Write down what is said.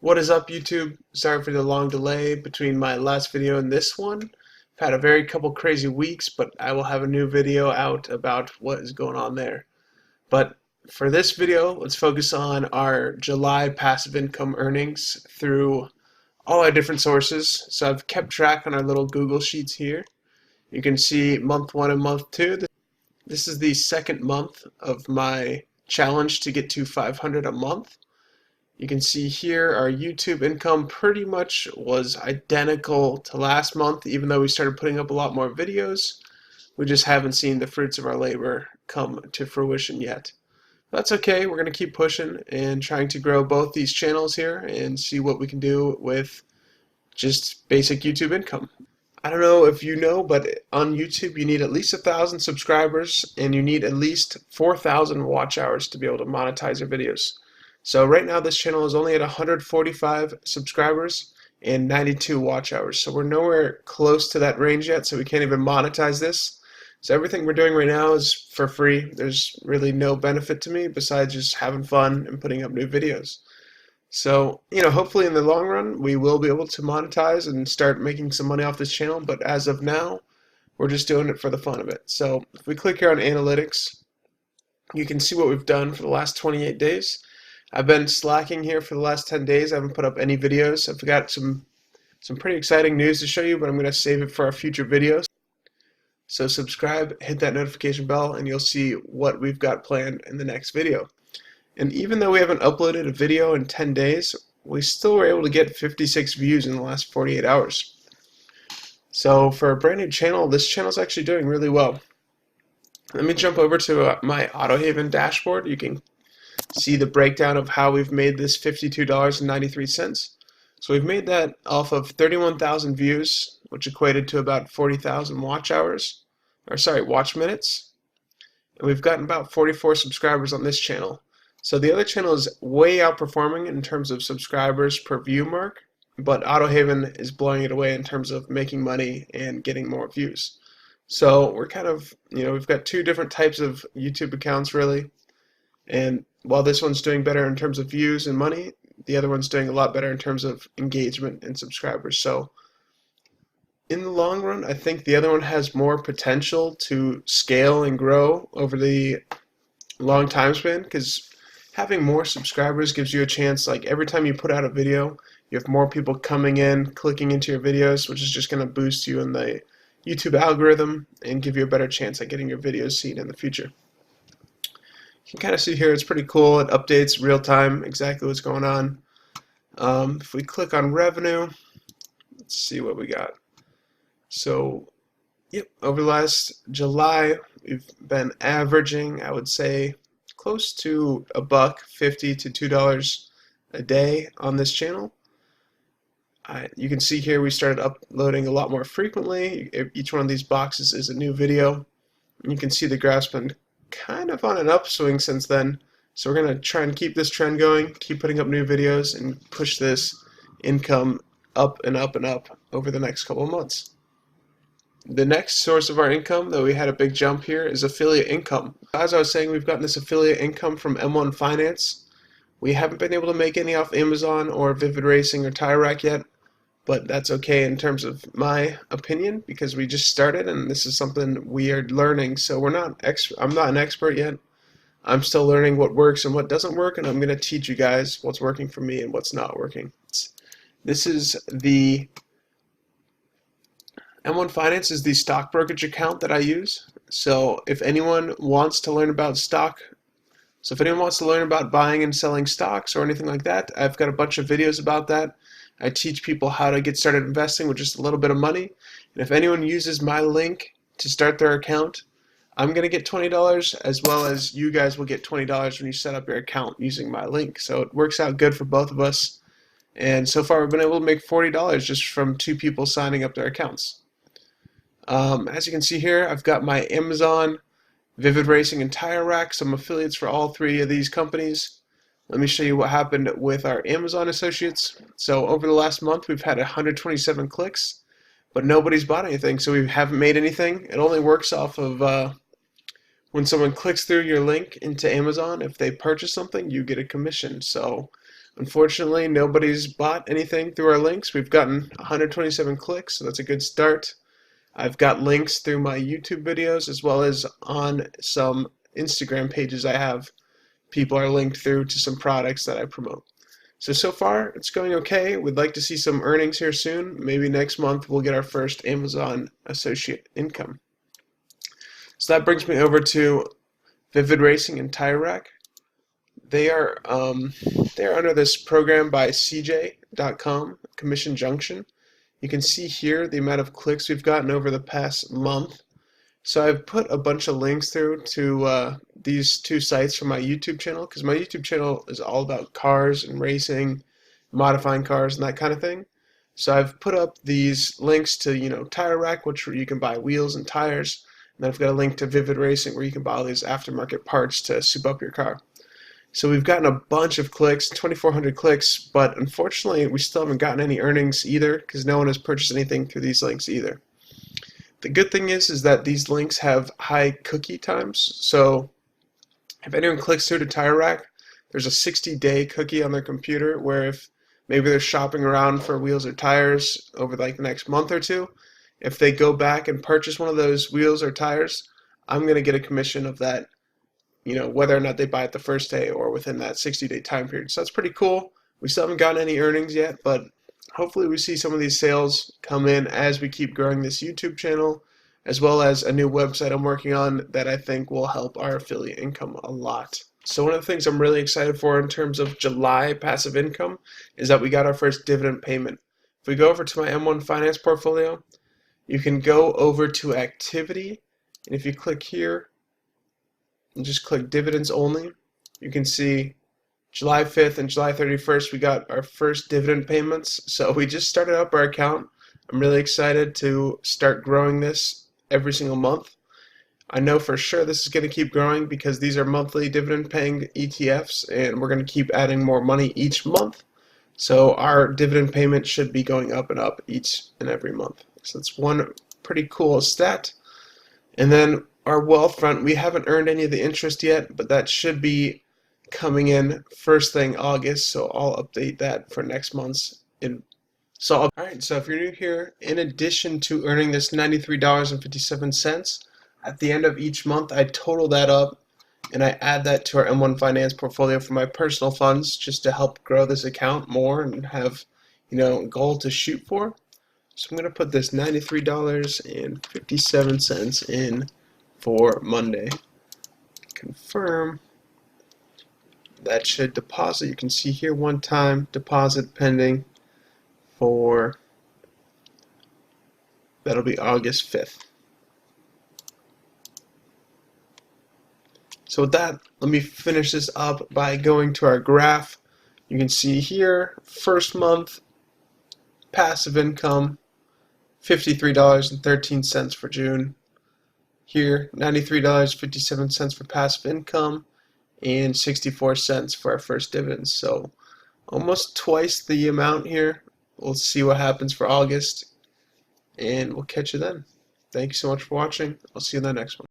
What is up, YouTube? Sorry for the long delay between my last video and this one. I've had a very couple crazy weeks, but I will have a new video out about what is going on there. But for this video, let's focus on our July passive income earnings through all our different sources. So I've kept track on our little Google Sheets here. You can see month 1 and month 2. This is the second month of my challenge to get to 500 a month. You can see here our YouTube income pretty much was identical to last month, even though we started putting up a lot more videos. We just haven't seen the fruits of our labor come to fruition yet. That's okay, we're going to keep pushing and trying to grow both these channels here and see what we can do with just basic YouTube income. I don't know if you know, but on YouTube you need at least 1,000 subscribers and you need at least 4,000 watch hours to be able to monetize your videos. So right now this channel is only at 145 subscribers and 92 watch hours. So we're nowhere close to that range yet, so we can't even monetize this. So everything we're doing right now is for free. There's really no benefit to me besides just having fun and putting up new videos. So, hopefully in the long run we will be able to monetize and start making some money off this channel, but as of now, we're just doing it for the fun of it. So if we click here on analytics, you can see what we've done for the last 28 days. I've been slacking here for the last 10 days. I haven't put up any videos. I've got some pretty exciting news to show you, but I'm going to save it for our future videos. So subscribe, hit that notification bell, and you'll see what we've got planned in the next video. And even though we haven't uploaded a video in 10 days, we still were able to get 56 views in the last 48 hours. So for a brand new channel, this channel is actually doing really well. Let me jump over to my AutoHaven dashboard. You can see the breakdown of how we've made this $52.93. So we've made that off of 31,000 views, which equated to about 40,000 watch hours, watch minutes. And we've gotten about 44 subscribers on this channel. So the other channel is way outperforming in terms of subscribers per view mark, but AutoHaven is blowing it away in terms of making money and getting more views. So we're kind of, we've got two different types of YouTube accounts really. And while this one's doing better in terms of views and money, the other one's doing a lot better in terms of engagement and subscribers. So in the long run, I think the other one has more potential to scale and grow over the long time span, because having more subscribers gives you a chance, like every time you put out a video, you have more people coming in, clicking into your videos, which is just going to boost you in the YouTube algorithm and give you a better chance at getting your videos seen in the future. You can kind of see here, it's pretty cool. It updates real time exactly what's going on. If we click on revenue, let's see what we got. So, over the last July, we've been averaging, I would say, close to $1.50 to $2 a day on this channel. You can see here we started uploading a lot more frequently. Each one of these boxes is a new video. You can see the graph's been kind of on an upswing since then. So we're going to try and keep this trend going, keep putting up new videos, and push this income up and up and up over the next couple of months. The next source of our income, though we had a big jump here, is affiliate income. As I was saying, we've gotten this affiliate income from M1 Finance. We haven't been able to make any off Amazon or Vivid Racing or Tire Rack yet, but that's okay in terms of my opinion because we just started and this is something we are learning. So I'm not an expert yet. I'm still learning what works and what doesn't work, and I'm going to teach you guys what's working for me and what's not working. This is the M1 Finance is the stock brokerage account that I use. So if anyone wants to learn about buying and selling stocks or anything like that, I've got a bunch of videos about that. I teach people how to get started investing with just a little bit of money. And if anyone uses my link to start their account, I'm going to get $20 as well as you guys will get $20 when you set up your account using my link. So it works out good for both of us. And so far we've been able to make $40 just from 2 people signing up their accounts. As you can see here, I've got my Amazon, Vivid Racing, and Tire Rack, some affiliates for all 3 of these companies. Let me show you what happened with our Amazon associates. So over the last month, we've had 127 clicks, but nobody's bought anything, so we haven't made anything. It only works off of when someone clicks through your link into Amazon. If they purchase something, you get a commission. So Unfortunately, nobody's bought anything through our links. We've gotten 127 clicks, so that's a good start. I've got links through my YouTube videos as well as on some Instagram pages I have. People are linked through to some products that I promote. So far, it's going okay. We'd like to see some earnings here soon. Maybe next month we'll get our first Amazon associate income. So that brings me over to Vivid Racing and Tire Rack. They're under this program by CJ.com, Commission Junction. You can see here the amount of clicks we've gotten over the past month. So I've put a bunch of links through to these two sites from my YouTube channel, because my YouTube channel is all about cars and racing, modifying cars and that kind of thing. So I've put up these links to, Tire Rack, which you can buy wheels and tires, and then I've got a link to Vivid Racing where you can buy all these aftermarket parts to soup up your car. So we've gotten a bunch of clicks, 2,400 clicks, but unfortunately we still haven't gotten any earnings either because no one has purchased anything through these links either. The good thing is that these links have high cookie times, so if anyone clicks through to Tire Rack, there's a 60-day cookie on their computer where if maybe they're shopping around for wheels or tires over like the next month or two, if they go back and purchase one of those wheels or tires, I'm going to get a commission of that, whether or not they buy it the first day or within that 60-day time period. So that's pretty cool. We still haven't gotten any earnings yet, but hopefully we see some of these sales come in as we keep growing this YouTube channel, as well as a new website I'm working on that I think will help our affiliate income a lot. So one of the things I'm really excited for in terms of July passive income is that we got our first dividend payment. If we go over to my M1 Finance portfolio, you can go over to activity, and if you click here and just click dividends only, you can see July 5th and July 31st we got our first dividend payments. So we just started up our account. I'm really excited to start growing this every single month. I know for sure this is going to keep growing because these are monthly dividend paying ETFs and we're going to keep adding more money each month. So our dividend payment should be going up and up each and every month. So that's one pretty cool stat. And then our wealth front, we haven't earned any of the interest yet, but that should be coming in first thing August, so I'll update that for next month's. Alright, so if you're new here, in addition to earning this $93.57, at the end of each month I total that up and I add that to our M1 Finance portfolio for my personal funds just to help grow this account more and have a goal to shoot for. So I'm going to put this $93.57 in for Monday. Confirm. That should deposit. You can see here one time deposit pending for, that'll be August 5th. So with that, let me finish this up by going to our graph. You can see here, first month, passive income, $53.13 for June. Here, $93.57 for passive income, and 64 cents for our first dividends. So almost twice the amount here. We'll see what happens for August, and we'll catch you then. Thank you so much for watching. I'll see you in the next one.